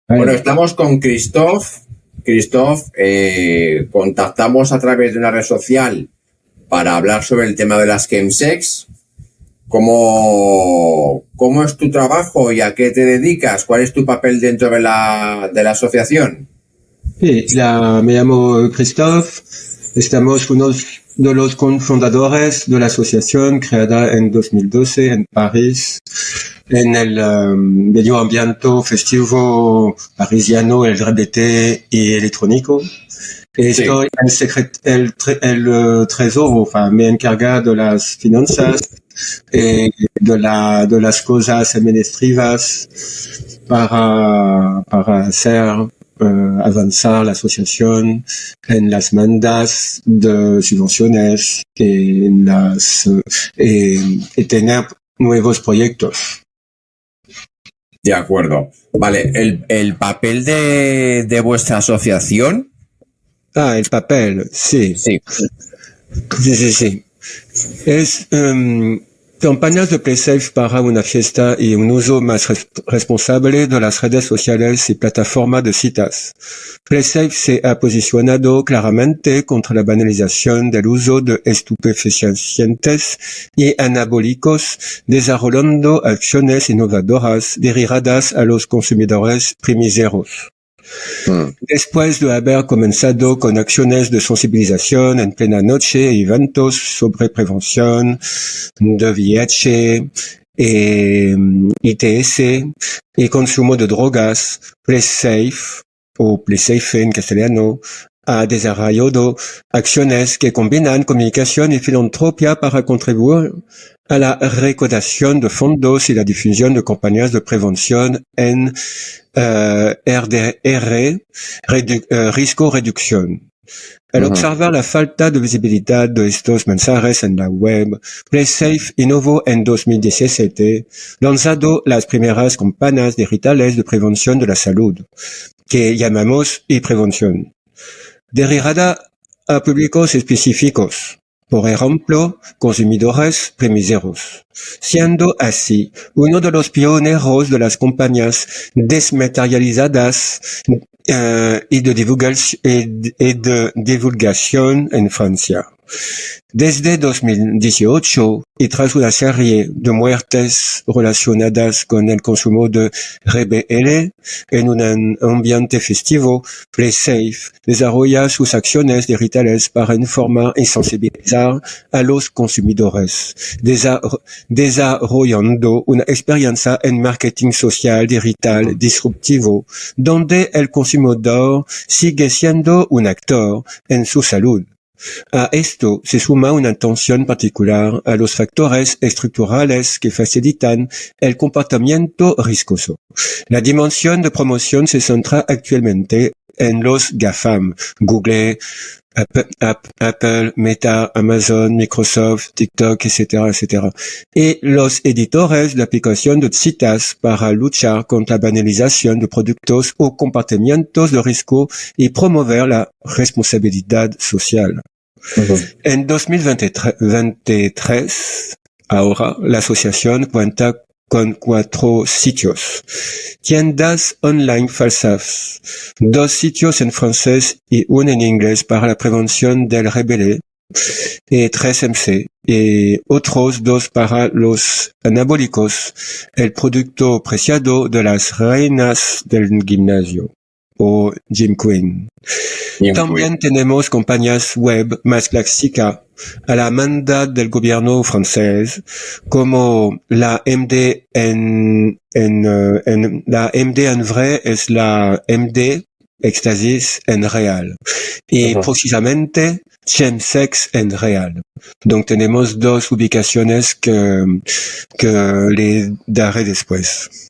Bueno, estamos con Christophe. Christophe, contactamos a través de una red social para hablar sobre el tema de las chemsex. ¿Cómo es tu trabajo y a qué te dedicas? ¿Cuál es tu papel dentro de la asociación? Sí, me llamo Christophe. Estamos unos de los cofundadores de la asociación creada en 2012 en París, en el medio ambiente festivo parisiano LGBT y electrónico. Estoy el tesoro, me encarga de las finanzas, de las cosas administrativas para hacer avanzar la asociación en las mandas de subvenciones y tener nuevos proyectos. De acuerdo. Vale, el papel de vuestra asociación. El papel, sí. Sí. Es campañas de PlaySafe para una fiesta y un uso más responsable de las redes sociales y plataformas de citas. PlaySafe se ha posicionado claramente contra la banalización del uso de estupefacientes y anabólicos, desarrollando acciones innovadoras dirigidas a los consumidores primiceros. Después de haber comenzado con acciones de sensibilización en plena noche, eventos sobre prevención de VIH, ITS y consumo de drogas, PlaySafe o PlaySafe en castellano ha desarrollado acciones que combinan comunicación y filantropía para contribuir a la recaudación de fondos y la difusión de campañas de prevención en RDR, riesgo reducción. Al observar la falta de visibilidad de estos mensajes en la web, PlaySafe innovó en 2017, lanzando las primeras campañas digitales de prevención de la salud, que llamamos e-prevención, dirigida a públicos específicos, por ejemplo, consumidores primiceros, siendo así uno de los pioneros de las campañas desmaterializadas y de divulgación en Francia. Desde 2018, y tras una serie de muertes relacionadas con el consumo de RBL en un ambiente festivo, PlaySafe desarrolla sus acciones digitales para informar y sensibilizar a los consumidores, desarrollando una experiencia en marketing social digital disruptivo, donde el consumidor sigue siendo un actor en su salud. A esto se suma una atención particular a los factores estructurales que facilitan el comportamiento riesgoso. La dimensión de promoción se centra actualmente en los GAFAM, Google, Apple, Meta, Amazon, Microsoft, TikTok, etcétera, y los editores de aplicación de citas para luchar contra la banalización de productos o comportamientos de riesgo y promover la responsabilidad social. En 2023, ahora, la asociación cuenta con 4 sitios, tiendas online falsas, 2 sitios en francés y 1 en inglés para la prevención del RBL, y 3 MC, y otros 2 para los anabólicos, el producto preciado de las reinas del gimnasio, o Gym Queen. También tenemos compañías web más clásicas a la manda del gobierno francés, como la MD la MD en vrai es la MD Éxtasis en real, y precisamente Chemsex en real. Donc tenemos 2 ubicaciones que le daré después.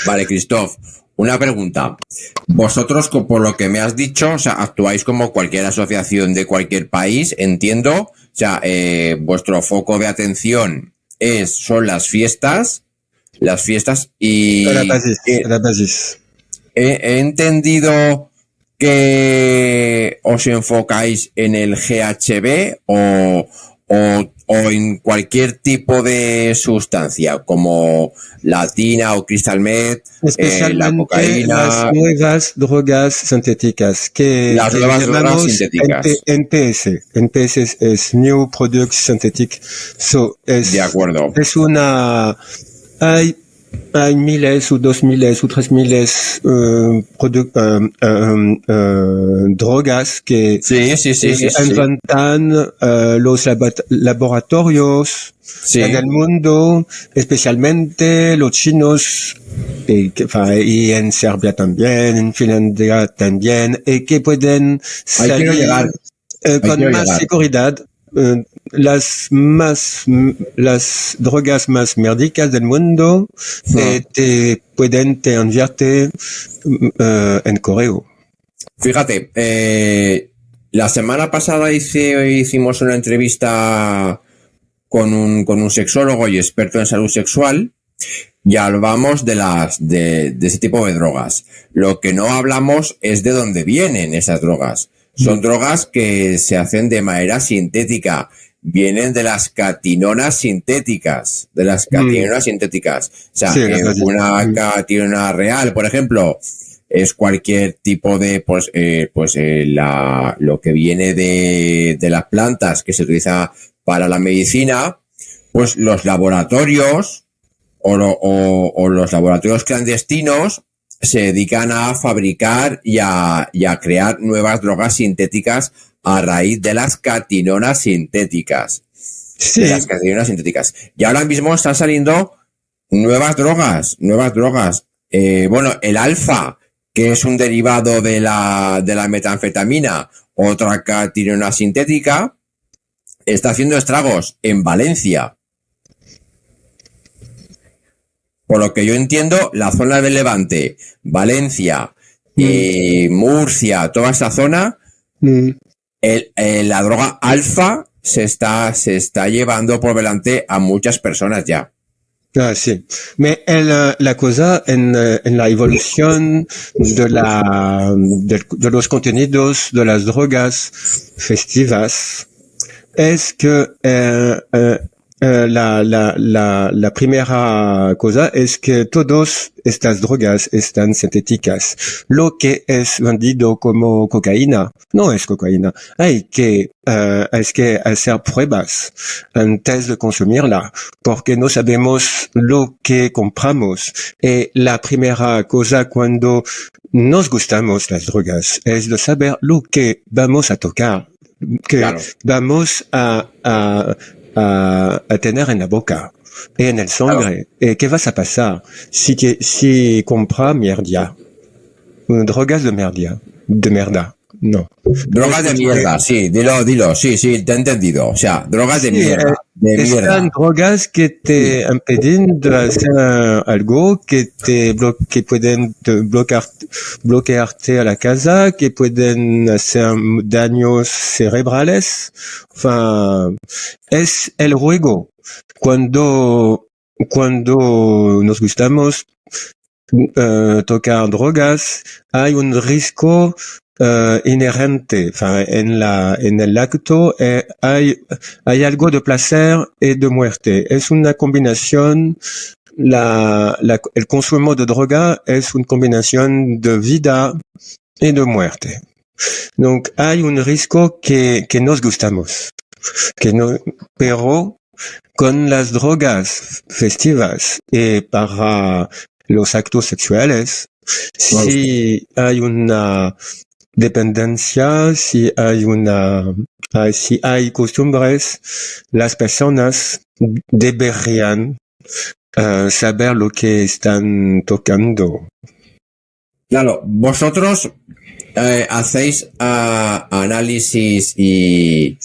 Vale, Christophe. Una pregunta. Vosotros, por lo que me has dicho, o sea, actuáis como cualquier asociación de cualquier país, entiendo. O sea, vuestro foco de atención son las fiestas y... La basis. He entendido que os enfocáis en el GHB o o en cualquier tipo de sustancia, como la tina o crystal meth, la Especialmente cocaína, las nuevas drogas sintéticas que las nuevas drogas llamamos sintéticas. NPS. NPS es New Product Synthetic. So, De acuerdo. es una, hay miles o 2000 o 3000 drogas que Sí. inventan los laboratorios Sí. en el mundo, especialmente los chinos, y en Serbia también, en Finlandia también, y que pueden Ahí quiero salir llegar. con quiero más llegar. seguridad. Las drogas más médicas del mundo te pueden enviarte en correo. Fíjate, la semana pasada hicimos una entrevista con un sexólogo y experto en salud sexual y hablamos de ese tipo de drogas. Lo que no hablamos es de dónde vienen esas drogas. Son drogas que se hacen de manera sintética. Vienen de las catinonas sintéticas. O sea, Sí, una catinona real, por ejemplo, es cualquier tipo de, lo que viene de las plantas que se utiliza para la medicina, pues los laboratorios o los laboratorios clandestinos se dedican a fabricar y a crear nuevas drogas sintéticas a raíz de las catinonas sintéticas. Sí. De las catinonas sintéticas. Y ahora mismo están saliendo nuevas drogas. Bueno, el alfa, que es un derivado de la metanfetamina, otra catinona sintética, está haciendo estragos en Valencia. Por lo que yo entiendo, la zona del Levante, Valencia, Murcia, toda esa zona, la droga alfa se está llevando por delante a muchas personas ya. Ah, sí. Mais la cosa en la evolución de los contenidos de las drogas festivas es que la primera cosa es que todas estas drogas están sintéticas. Lo que es vendido como cocaína no es cocaína. Hay que hacer pruebas antes de consumirla, porque no sabemos lo que compramos. Y la primera cosa cuando nos gustamos las drogas es de saber lo que vamos a tocar, que Claro. vamos a tener en la boca y en el sangre. Claro. ¿Qué vas a pasar si compra mierda? Drogas de merda. No. Drogas de mierda, sí, dilo, sí, te he entendido. O sea, drogas de Sí, mierda, están drogas que te impiden de hacer algo, que pueden bloquearte a la casa, que pueden hacer daños cerebrales. Es el juego. Cuando nos gustamos tocar drogas, hay un riesgo inherente. En el acto hay algo de placer y de muerte. Es una combinación. El consumo de droga es una combinación de vida y de muerte. Donc hay un riesgo que nos gustamos, pero con las drogas festivas y para los actos sexuales, si hay una dependencia, si hay costumbres, las personas deberían saber lo que están tocando. Claro, vosotros hacéis análisis de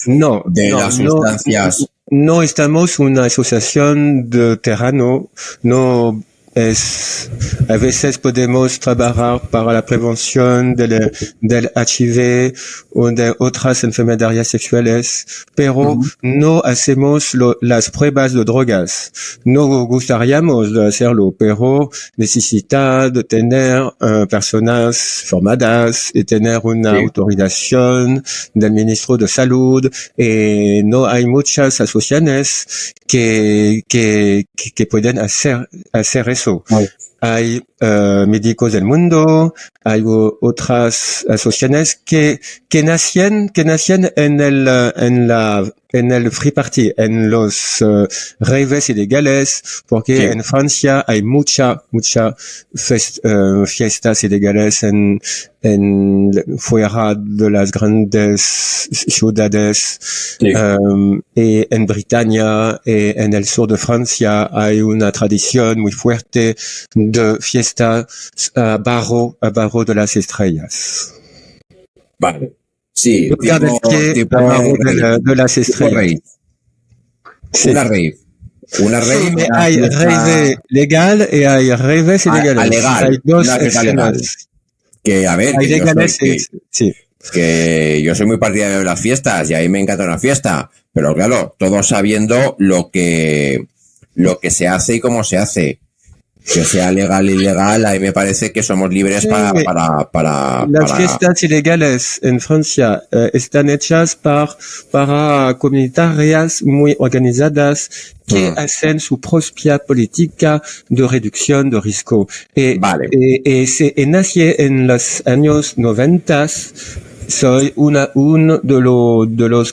las sustancias. No estamos una asociación de terreno, no a veces podemos trabajar para la prevención del HIV o de otras enfermedades sexuales, pero no hacemos las pruebas de drogas. No gustaríamos de hacerlo, pero necesita de tener personas formadas y tener una autorización del ministro de Salud. No hay muchas asociaciones que pueden hacer eso. Hay médicos del mundo, hay otras asociaciones que nacían en el Free Party, en los raves ilegales, porque en Francia hay muchas fiestas ilegales fuera de las grandes ciudades. Y en Britania, en el sur de Francia, hay una tradición muy fuerte de fiesta a barro de las estrellas. Vale. Sí, tipo de las estrellas. Sí. Una rave. Sí, hay rave legal y hay raves ilegales. Legal. Hay dos escenas. Que, a ver, hay legales, sí. Que yo soy muy partidario de las fiestas y a mí me encanta una fiesta, pero claro, todos sabiendo lo que se hace y cómo se hace. Que sea legal y ilegal, a mí me parece que somos libres para las fiestas ilegales en Francia están hechas para comunitarias muy organizadas que hacen su propia política de reducción de riesgo. Se nace en los años 90. Soy uno de los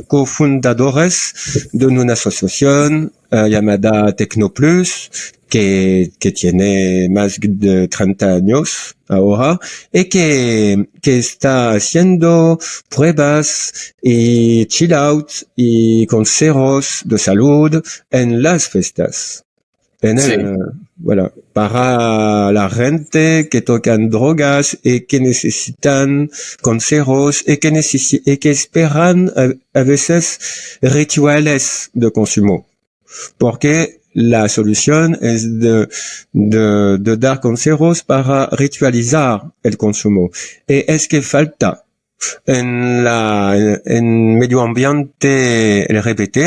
cofundadores de una asociación llamada Tecnoplus, que tiene más de 30 años ahora, y que está haciendo pruebas y chill out y consejos de salud en las fiestas. Voilà, para la gente que tocan drogas y que necesitan consejos y que esperan a veces rituales de consumo. Porque la solución es de dar consejos para ritualizar el consumo. Y es que falta en medio ambiente LGBT,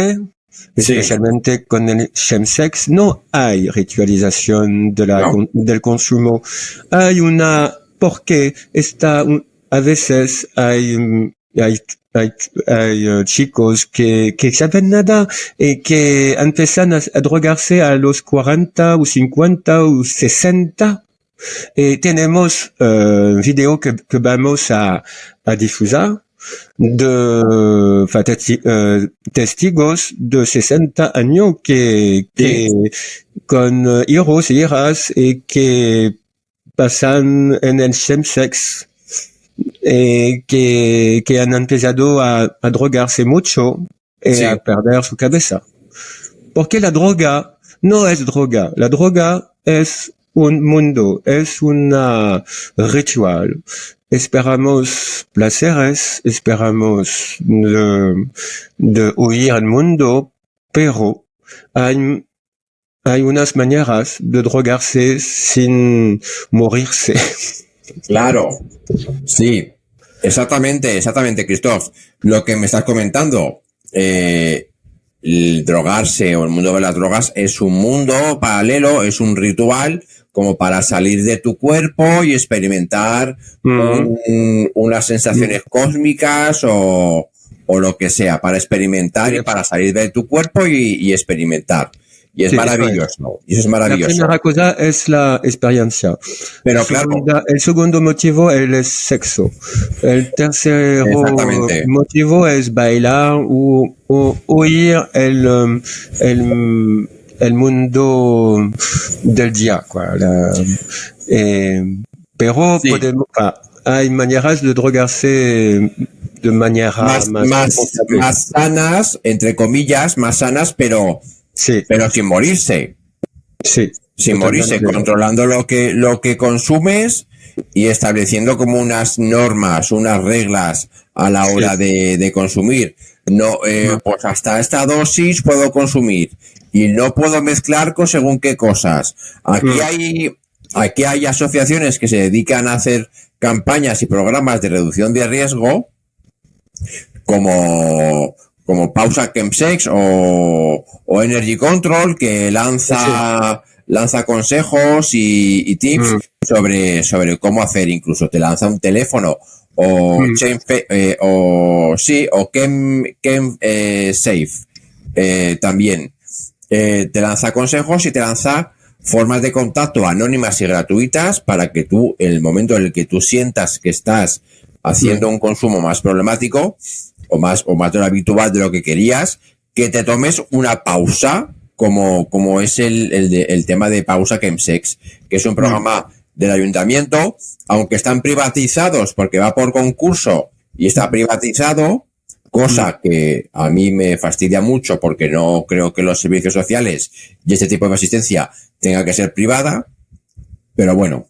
especialmente con el chemsex, no hay ritualización del consumo. Hay porque a veces hay chicos que saben nada y que empiezan a drogarse a los 40 o 50 o 60. Tenemos video que vamos a difusar de testigos de 60 años que con hijos y hijas y que pasan en el chemsex que han empezado a drogarse mucho y a perder su cabeza. Porque la droga no es droga. La droga es un mundo, es una ritual. Esperamos placeres, esperamos de huir al mundo, pero hay unas maneras de drogarse sin morirse. Claro, sí, exactamente, Christoph. Lo que me estás comentando, el drogarse o el mundo de las drogas es un mundo paralelo, es un ritual como para salir de tu cuerpo y experimentar unas sensaciones cósmicas o lo que sea, para experimentar y para salir de tu cuerpo y experimentar. Y es maravilloso. Y eso es maravilloso. La primera cosa es la experiencia. Pero claro. El segundo motivo es el sexo. El tercer motivo es bailar o oír el mundo del día. Pero hay maneras de drogarse de manera más sanas, entre comillas, más sanas, pero sin morirse. Sí. Sin morirse, controlando lo que consumes y estableciendo como unas normas, unas reglas a la hora de consumir. No, pues hasta esta dosis puedo consumir. y no puedo mezclar con según qué cosas. Aquí hay asociaciones que se dedican a hacer campañas y programas de reducción de riesgo, como Pausa Chemsex o Energy Control, que lanza consejos y tips sobre cómo hacer. Incluso te lanza un teléfono o Safe también. Te lanza consejos y te lanza formas de contacto anónimas y gratuitas para que tú, en el momento en el que tú sientas que estás haciendo un consumo más problemático o más de lo habitual, de lo que querías, que te tomes una pausa, como es el tema de Pausa Chemsex, que es un programa del ayuntamiento, aunque están privatizados porque va por concurso y está privatizado, cosa que a mí me fastidia mucho porque no creo que los servicios sociales y este tipo de asistencia tenga que ser privada, pero bueno.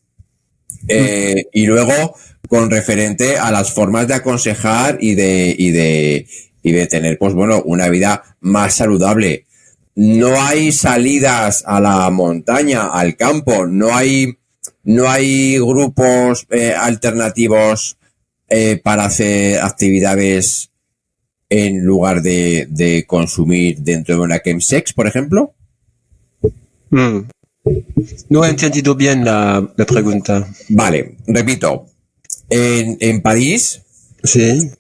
Y luego, con referente a las formas de aconsejar y de tener, pues bueno, una vida más saludable. No hay salidas a la montaña, al campo, no hay grupos alternativos para hacer actividades en lugar de consumir dentro de una chemsex, por ejemplo. No he entendido bien la pregunta. Vale, repito. En París, sí,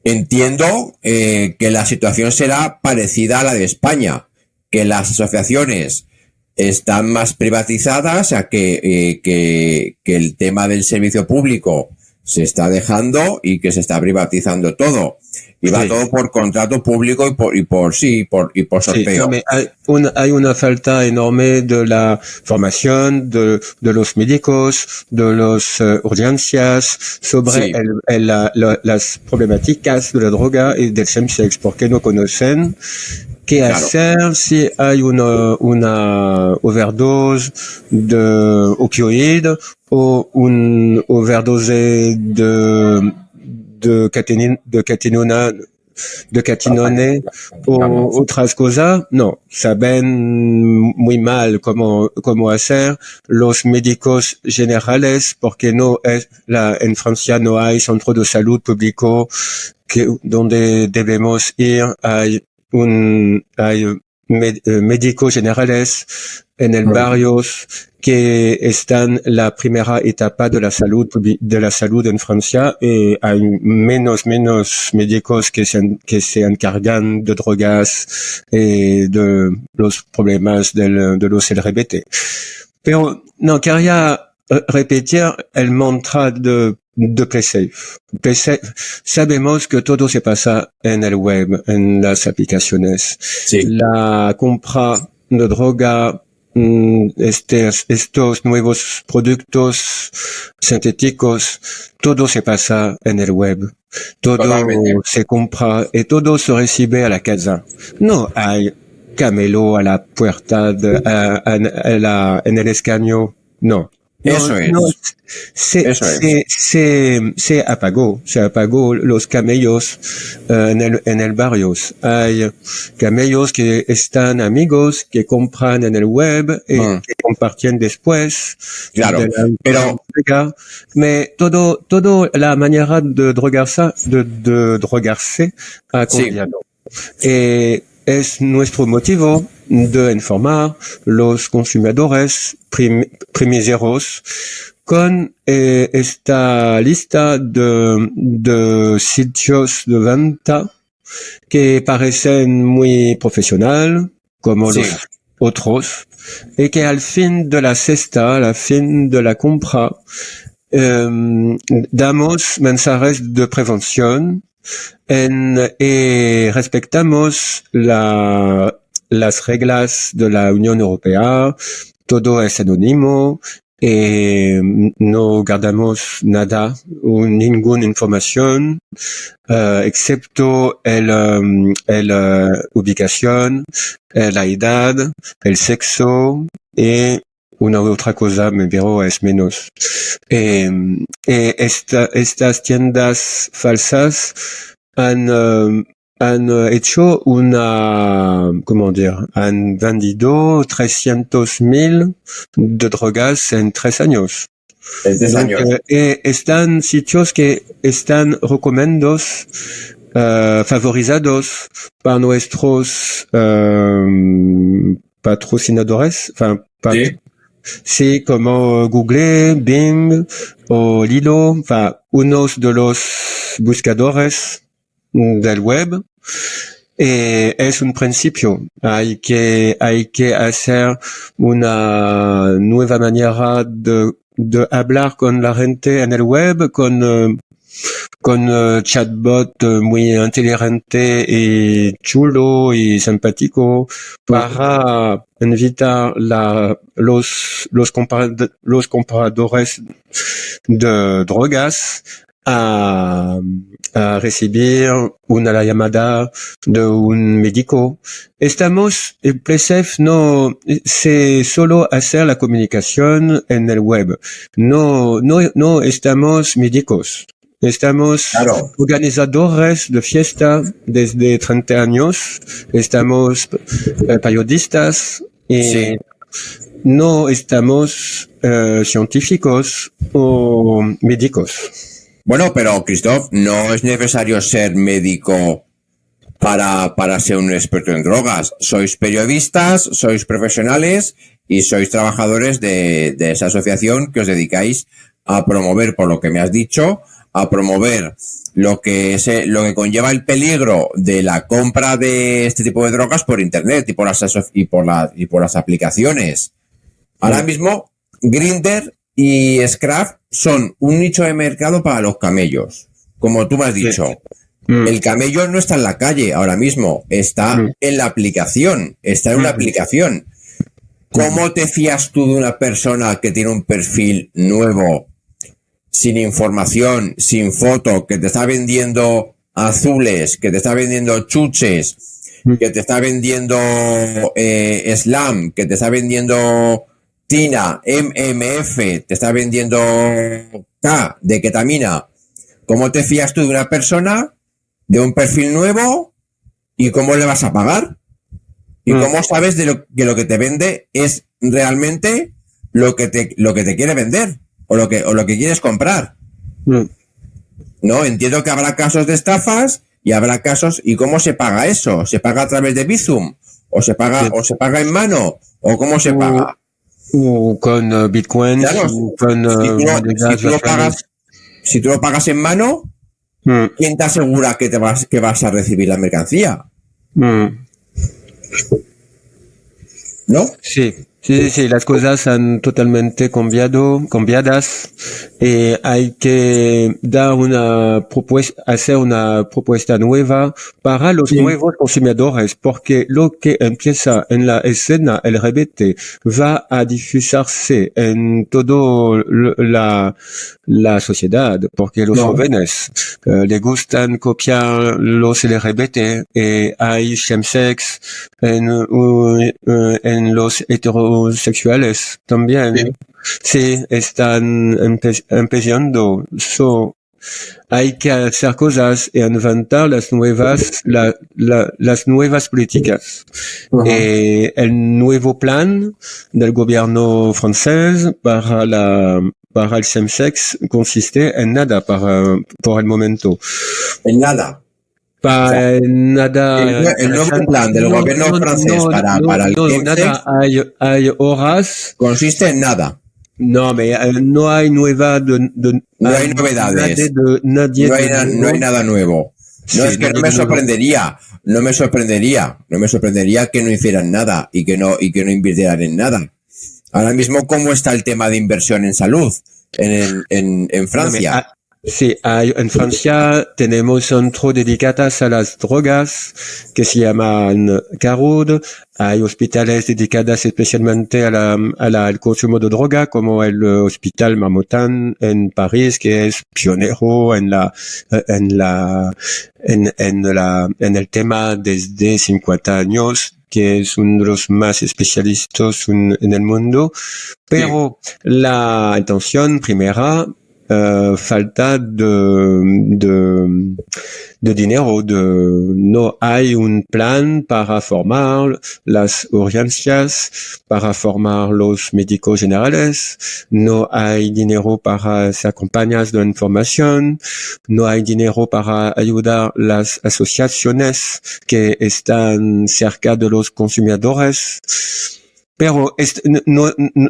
entiendo que la situación será parecida a la de España, que las asociaciones están más privatizadas, o sea que el tema del servicio público se está dejando y que se está privatizando todo. Y va todo por contrato público y por sorteo. Sí, no, hay una falta enorme de la formación de los médicos, de las urgencias sobre las problemáticas de la droga y del chemsex, porque no conocen qué hacer si hay una overdose de opioid o un overdose de catinone o otras cosas. No, saben muy mal cómo hacer los médicos generales, porque en Francia no hay centro de salud público donde debemos ir. Hay médicos generales en el barrios que están la primera etapa de la salud en Francia, y hay menos médicos que se encargan de drogas y de los problemas de los LGBT. Pero no quería repetir el mantra de PlaySafe. Sabemos que todo se pasa en el web, en las aplicaciones. Sí. La compra de droga, estos nuevos productos sintéticos, todo se pasa en el web. Todo se compra y todo se recibe a la casa. No hay camelo a la puerta en el escaño. No. Eso es. No, se apagó los camellos en el barrio. Hay camellos que están amigos, que compran en el web y que comparten después. Claro, pero todo la manera de drogarse ha cambiado. Es nuestro motivo de informar los consumidores primigeros con esta lista de sitios de venta que parecen muy profesional, como los otros, y que al fin de la cesta, al fin de la compra, damos mensajes de prevención y respetamos las reglas de la Unión Europea. Todo es anónimo y no guardamos nada o ninguna información excepto la ubicación, la edad, el sexo y una otra cosa, pero es menos. Estas tiendas falsas han han hecho han vendido 300.000 de drogas en 3 años. En 3 años. Están sitios que están recomendados, favorizados para nuestros patrocinadores, sí, como Google, Bing o Lilo, unos de los buscadores del web. Es un principio. Hay que hacer una nueva manera de hablar con la gente en el web, con chatbot muy inteligente y chulo y simpático para invitar los compradores de drogas a recibir una llamada de un médico. El PLESEF no se solo hacer la comunicación en el web. No estamos médicos. Estamos organizadores de fiesta desde 30 años. Estamos periodistas y no estamos científicos o médicos. Bueno, pero Christophe, no es necesario ser médico para ser un experto en drogas. Sois periodistas, sois profesionales y sois trabajadores de esa asociación que os dedicáis a promover, por lo que me has dicho, a promover lo que conlleva el peligro de la compra de este tipo de drogas por internet y por las aplicaciones. Ahora mismo, Grindr y Scruff son un nicho de mercado para los camellos. Como tú me has dicho, el camello no está en la calle ahora mismo, está en la aplicación, está en una aplicación. ¿Cómo te fías tú de una persona que tiene un perfil nuevo, sin información, sin foto, que te está vendiendo azules, que te está vendiendo chuches, que te está vendiendo slam, que te está vendiendo Tina, MMF, te está vendiendo K de ketamina? ¿Cómo te fías tú de una persona, de un perfil nuevo, y cómo le vas a pagar? ¿Y cómo sabes que lo que te vende es realmente lo que te quiere vender o lo que quieres comprar? No, entiendo que habrá casos de estafas y habrá casos. ¿Y cómo se paga eso? ¿Se paga a través de Bizum? ¿O se paga en mano? ¿O cómo se paga? O con Bitcoin, si tú lo pagas en mano, ¿quién te asegura que vas a recibir la mercancía? ¿No? Sí, las cosas han totalmente cambiadas, y hay que hacer una propuesta nueva para los nuevos consumidores, porque lo que empieza en la escena LGBT va a difusarse en toda la sociedad, porque los jóvenes les gustan copiar los LGBT, y hay chemsex en los heterosexuales también. Sí, están empezando. Hay que hacer cosas y inventar las nuevas políticas. El nuevo plan del gobierno francés para el chemsex consiste en nada por el momento. En nada. El nuevo plan del gobierno francés para el chemsex hay horas. Consiste en nada. No, no hay no hay novedades. No hay nada nuevo. No, es que no me sorprendería que no hicieran nada y que no invirtieran en nada. Ahora mismo, ¿cómo está el tema de inversión en salud en Francia? Sí, en Francia tenemos centros dedicados a las drogas que se llaman CARUD. Hay hospitales dedicados especialmente al consumo de droga, como el Hospital Marmottan en París, que es pionero en el tema desde 50 años, que es uno de los más especialistas en el mundo. Pero la intención primera, falta de de dinero. No hay un plan para formar las urgencias, para formar los médicos generales. No hay dinero para hacer campañas de información. No hay dinero para ayudar las asociaciones que están cerca de los consumidores. Pero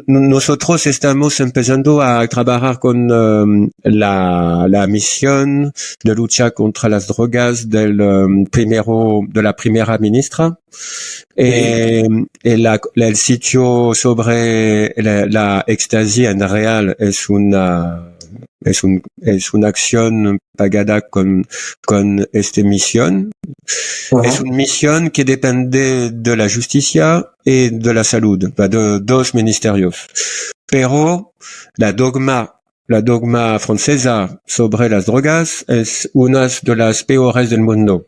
nosotros estamos empezando a trabajar con la misión de lucha contra las drogas de la primera ministra. El sitio sobre la éxtasis en real es una acción pagada con esta misión. Uh-huh. Es una misión que depende de la justicia y de la salud, de dos ministerios. Pero la dogma francesa sobre las drogas es una de las peores del mundo.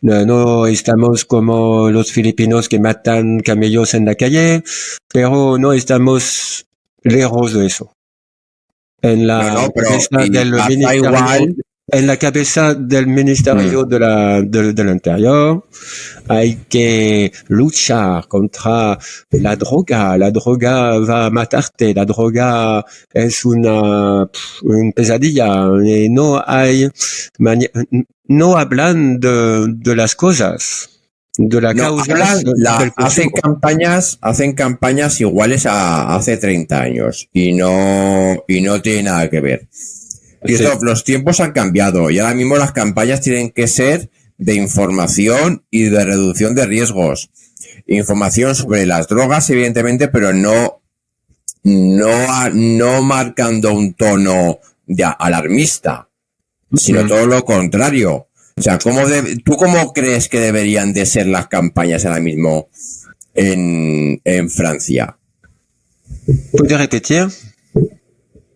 No estamos como los filipinos que matan camellos en la calle, pero no estamos lejos de eso. En la cabeza del ministerio del Interior hay que luchar contra la droga. La droga va a matarte. La droga es una pesadilla. Y no hablan de las cosas. De la causa. Hacen campañas iguales a hace 30 años y no tiene nada que ver. Christoph, sí. Los tiempos han cambiado y ahora mismo las campañas tienen que ser de información y de reducción de riesgos. Información sobre las drogas, evidentemente, pero no marcando un tono alarmista, sino todo lo contrario. O sea, ¿tú cómo crees que deberían de ser las campañas ahora mismo en Francia? ¿Puedes repetir?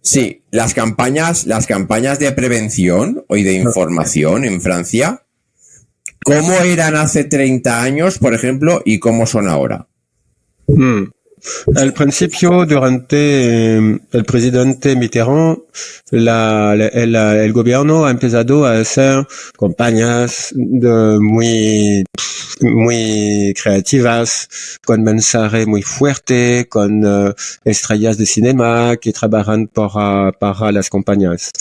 Sí, las campañas de prevención y de información en Francia, ¿cómo eran hace 30 años, por ejemplo, y cómo son ahora? Al principio, durante el presidente Mitterrand, el gobierno ha empezado a hacer campañas muy creativas, con mensaje muy fuerte, con estrellas de cinema que trabajan para las campañas.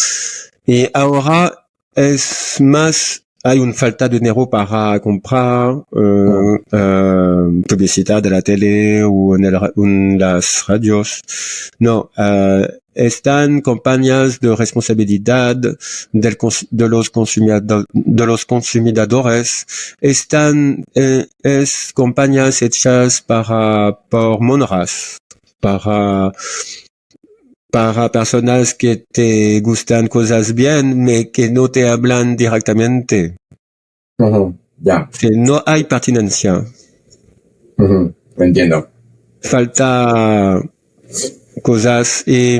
Y ahora es más, hay una falta de dinero para comprar publicidad de la tele o en las radios. No, están campañas de responsabilidad de los consumidores. Están es campañas hechas por monoras, para personas que te gustan cosas bien, pero que no te hablan directamente. Ya. Que no hay pertinencia. Entiendo. Falta cosas y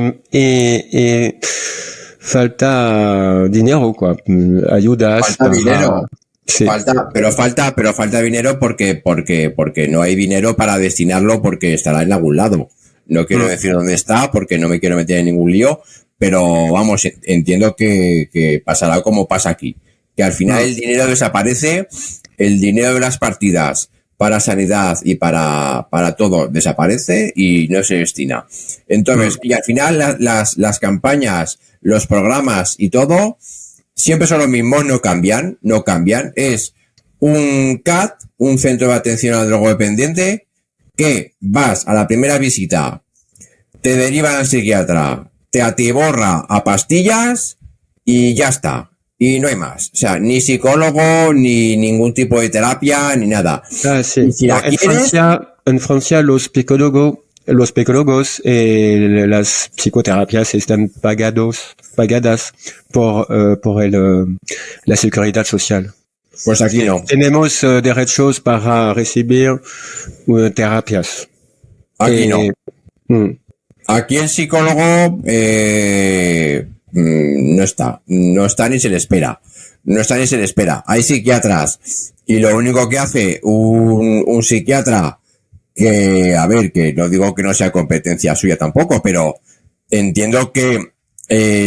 falta dinero, ayudas. Falta dinero. Sí. Falta dinero porque no hay dinero para destinarlo porque estará en algún lado. No quiero decir dónde está porque no me quiero meter en ningún lío, pero vamos, entiendo que pasará como pasa aquí. Que al final el dinero desaparece, el dinero de las partidas para sanidad y para todo desaparece y no se destina. Entonces, y al final las campañas, los programas y todo, siempre son los mismos, no cambian. Es un CAT, un centro de atención al drogodependiente, que vas a la primera visita, te derivan al psiquiatra, te atiborra a pastillas y ya está. Y no hay más. O sea, ni psicólogo, ni ningún tipo de terapia, ni nada. Ah, sí. Si en Francia los psicólogos y las psicoterapias están pagadas por la seguridad social. Pues aquí no. Tenemos derechos para recibir terapias. Aquí no. Aquí el psicólogo no está ni se le espera. Hay psiquiatras y lo único que hace un psiquiatra, que a ver, que no digo que no sea competencia suya tampoco, pero entiendo que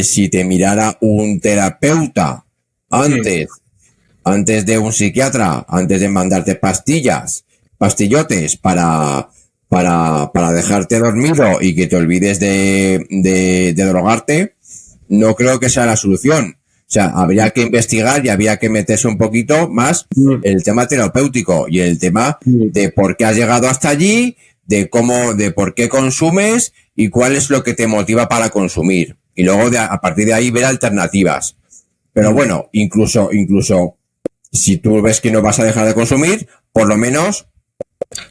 si te mirara un terapeuta antes antes de un psiquiatra, antes de mandarte pastillotes para dejarte dormido y que te olvides de drogarte, no creo que sea la solución. O sea, habría que investigar y habría que meterse un poquito más el tema terapéutico y el tema de por qué has llegado hasta allí, de por qué consumes y cuál es lo que te motiva para consumir. Y luego a partir de ahí ver alternativas. Pero bueno, incluso si tú ves que no vas a dejar de consumir, por lo menos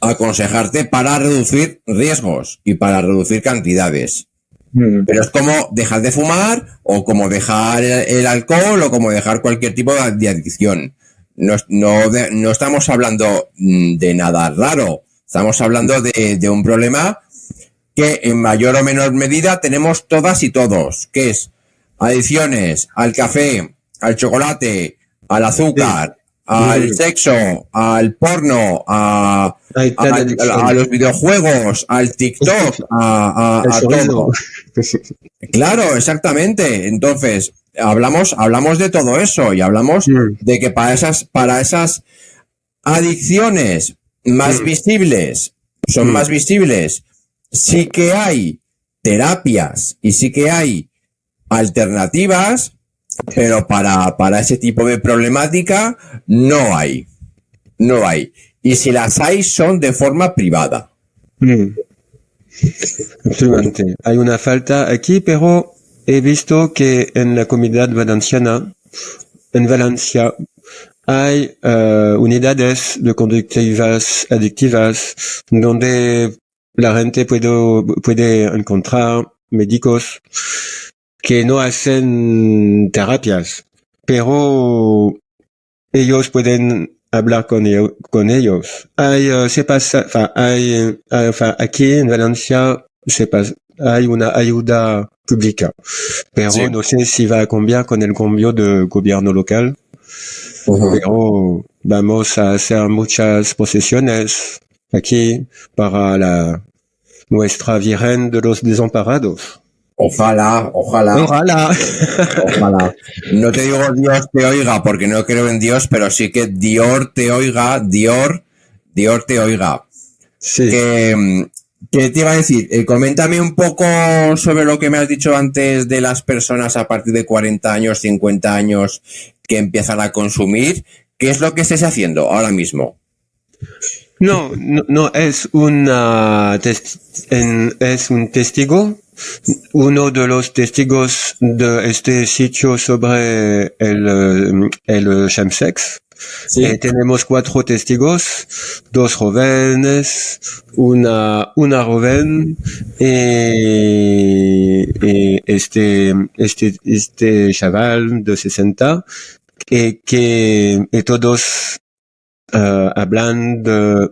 aconsejarte para reducir riesgos y para reducir cantidades. Pero es como dejar de fumar o como dejar el alcohol o como dejar cualquier tipo de adicción. No estamos hablando de nada raro. Estamos hablando de un problema que en mayor o menor medida tenemos todas y todos, que es adicciones al café, al chocolate, al azúcar, al sexo, al porno, a los videojuegos, al TikTok, a todo. Claro, exactamente. Entonces, hablamos de todo eso y hablamos de que para esas adicciones más visibles, más visibles, sí que hay terapias y sí que hay alternativas, pero para ese tipo de problemática no hay. Y si las hay, son de forma privada. Absolutamente. Hay una falta aquí, pero he visto que en la comunidad valenciana, en Valencia, hay unidades de conductivas adictivas donde la gente puede encontrar médicos que no hacen terapias, pero ellos pueden hablar con ellos. Aquí en Valencia hay una ayuda pública, pero no sé si va a cambiar con el cambio de gobierno local. Pero vamos a hacer muchas procesiones aquí para nuestra Virgen de los Desamparados. Ojalá. No te digo Dios te oiga porque no creo en Dios, pero sí que Dior te oiga. Sí. ¿Qué te iba a decir? Coméntame un poco sobre lo que me has dicho antes de las personas a partir de 40 años, 50 años que empiezan a consumir. ¿Qué es lo que estés haciendo ahora mismo? No, es es un testigo. Uno de los testigos de este sitio sobre el chemsex. Sí. Tenemos 4 testigos, 2 jóvenes, una joven, y este chaval de 60, que todos hablan de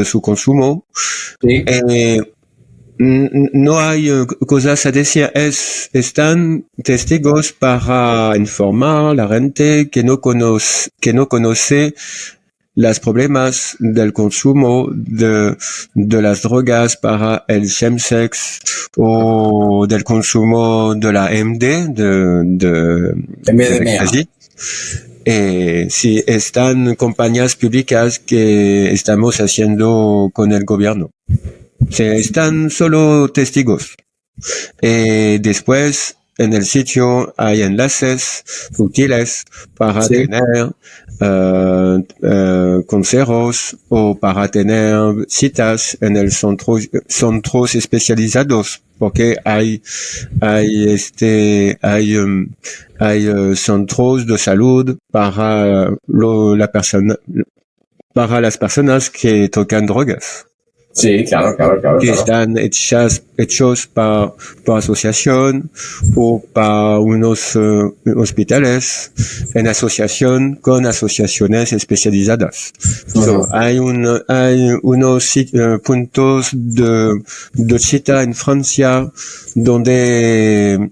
su consumo. Sí. No hay cosas a decir, están testigos para informar a la gente que no conoce los problemas del consumo de las drogas para el chemsex o del consumo de la MD, de ecstasy. Sí, están campañas públicas que estamos haciendo con el gobierno. Están solo testigos. Después, en el sitio hay enlaces útiles para tener consejos o para tener citas en el centros especializados, porque hay centros de salud para para las personas que tocan drogas. Sí, claro. Que están hechos para asociación o para unos hospitales en asociación con asociaciones especializadas. Hay unos puntos de cita en Francia donde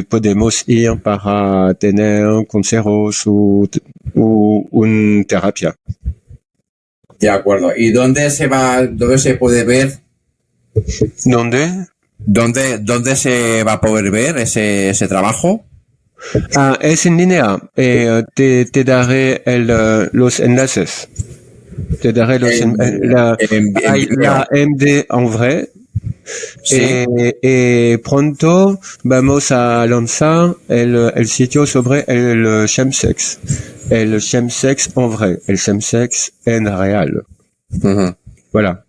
podemos ir para tener consejos o una terapia. De acuerdo. ¿Y dónde se puede ver? ¿Dónde? ¿Dónde se va a poder ver ese trabajo? Es en línea. Te daré los enlaces. Te daré hay la MD en vrai. Sí. Pronto vamos a lanzar el sitio sobre el chemsex. El chemsex en vrai. El chemsex en real. Uh-huh. Voilà.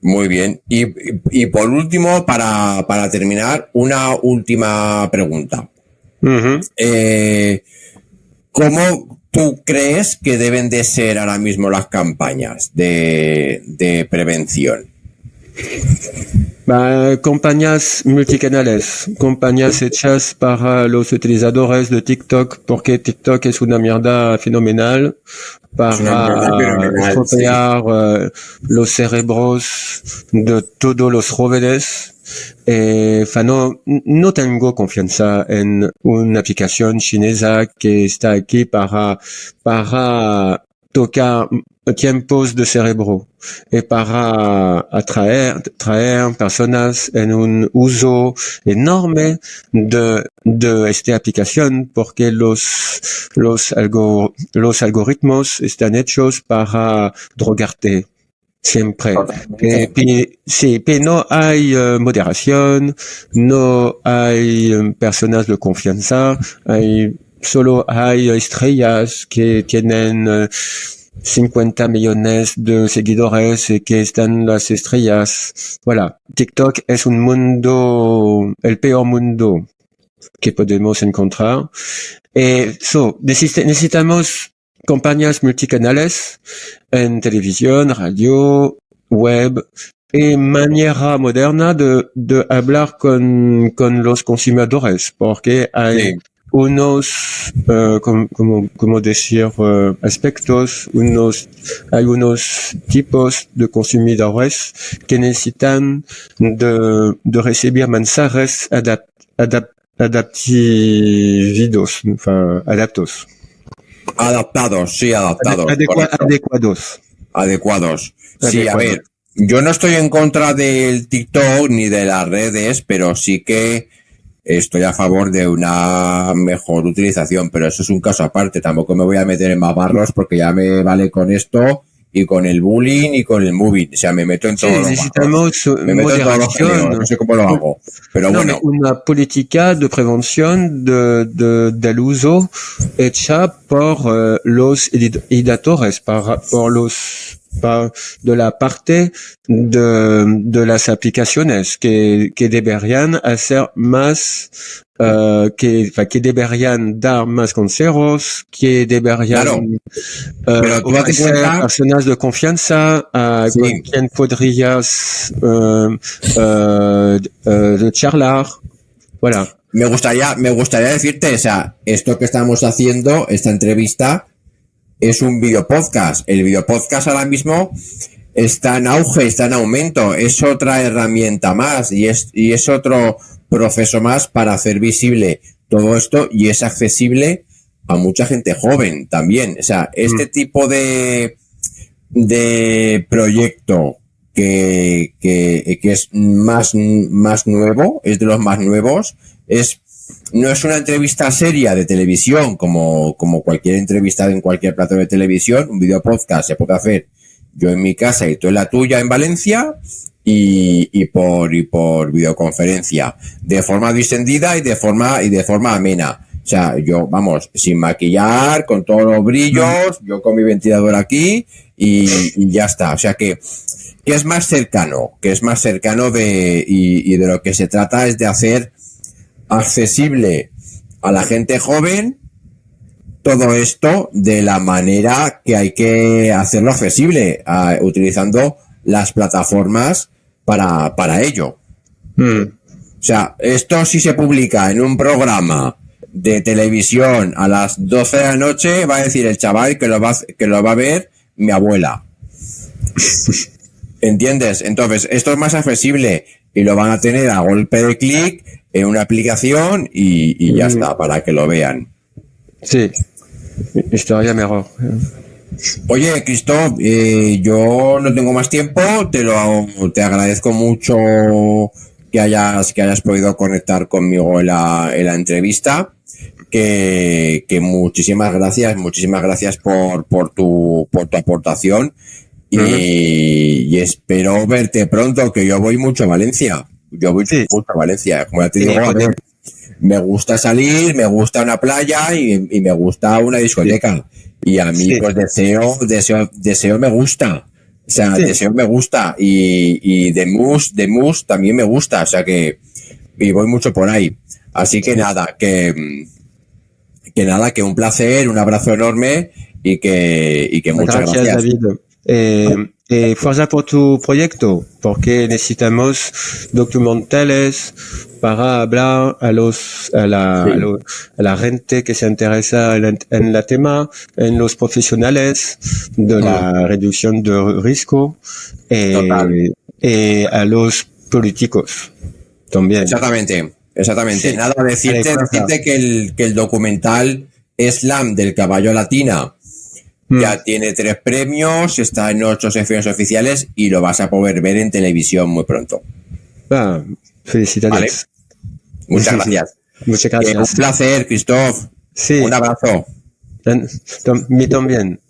Muy bien. Y por último, para terminar, una última pregunta. Uh-huh. ¿Cómo tú crees que deben de ser ahora mismo las campañas de prevención? Campañas multicanales, campañas hechas para los utilizadores de TikTok, porque TikTok es una mierda fenomenal para estropear los cerebros de todos los jóvenes. No tengo confianza en una aplicación chinesa que está aquí para tocar tiempos de cerebro y para traer personas en un uso enorme de esta aplicación, porque los algoritmos están hechos para drogarte siempre. Sí, pero no hay moderación, no hay personas de confianza, solo hay estrellas que tienen 50 millones de seguidores y que están las estrellas. Voilà. TikTok es un mundo, el peor mundo que podemos encontrar. Necesitamos campañas multicanales en televisión, radio, web, y manera moderna de hablar con los consumidores, porque hay unos, como decir, aspectos, hay unos tipos de consumidores que necesitan de recibir mensajes adaptados. Adaptados. Adecuados. Sí, a ver, yo no estoy en contra del TikTok ni de las redes, pero sí que estoy a favor de una mejor utilización, pero eso es un caso aparte. Tampoco me voy a meter en más barros porque ya me vale con esto y con el bullying y con el moving. O sea, me meto en todo. Necesitamos moderación. No sé cómo lo hago, pero bueno. Una política de prevención del uso hecha por los editores, de la parte de las aplicaciones que deberían hacer más, que deberían dar más consejos, que deberían ofrecer personas de confianza con quien podrías charlar. Voilà. Me gustaría decirte, o sea, esto que estamos haciendo, esta entrevista, es un videopodcast. El videopodcast ahora mismo está en auge, está en aumento. Es otra herramienta más y es otro proceso más para hacer visible todo esto, y es accesible a mucha gente joven también. O sea, este tipo de proyecto que es más nuevo, es de los más nuevos, no es una entrevista seria de televisión como cualquier entrevista en cualquier plato de televisión. Un video podcast se puede hacer yo en mi casa y tú en la tuya en Valencia y por videoconferencia, de forma distendida y de forma amena. O sea, yo, vamos, sin maquillar, con todos los brillos, yo con mi ventilador aquí y ya está. O sea que es más cercano, y de lo que se trata es de hacer accesible a la gente joven todo esto de la manera que hay que hacerlo accesible, utilizando las plataformas para ello. O sea, esto si se publica en un programa de televisión a las 12 de la noche, va a decir el chaval que lo va a ver mi abuela. ¿Entiendes? Entonces, esto es más accesible y lo van a tener a golpe de clic en una aplicación y ya está, para que lo vean. Sí, estaría mejor. Oye, Christoph, yo no tengo más tiempo, te agradezco mucho que hayas podido conectar conmigo en la entrevista, que muchísimas gracias por tu aportación y espero verte pronto, que yo voy mucho a Valencia. Mucho a Valencia, como ya te digo, me gusta salir, me gusta una playa y me gusta una discoteca. Y a mí, pues deseo me gusta. O sea, deseo me gusta. Y de mus también me gusta. O sea que y voy mucho por ahí. Así que nada, que un placer, un abrazo enorme y que muchas gracias. David. Fuerza por tu proyecto, porque necesitamos documentales para hablar a la gente que se interesa en la tema, en los profesionales de la reducción de riesgo y a los políticos también. Exactamente. Sí. Nada, decirte que el documental Slam del Caballo Latina ya tiene 3 premios, está en 8 secciones oficiales y lo vas a poder ver en televisión muy pronto. Felicidades. Vale. Muchas gracias. Muchas gracias. Un placer, Christophe. Sí. Un abrazo. A mí también.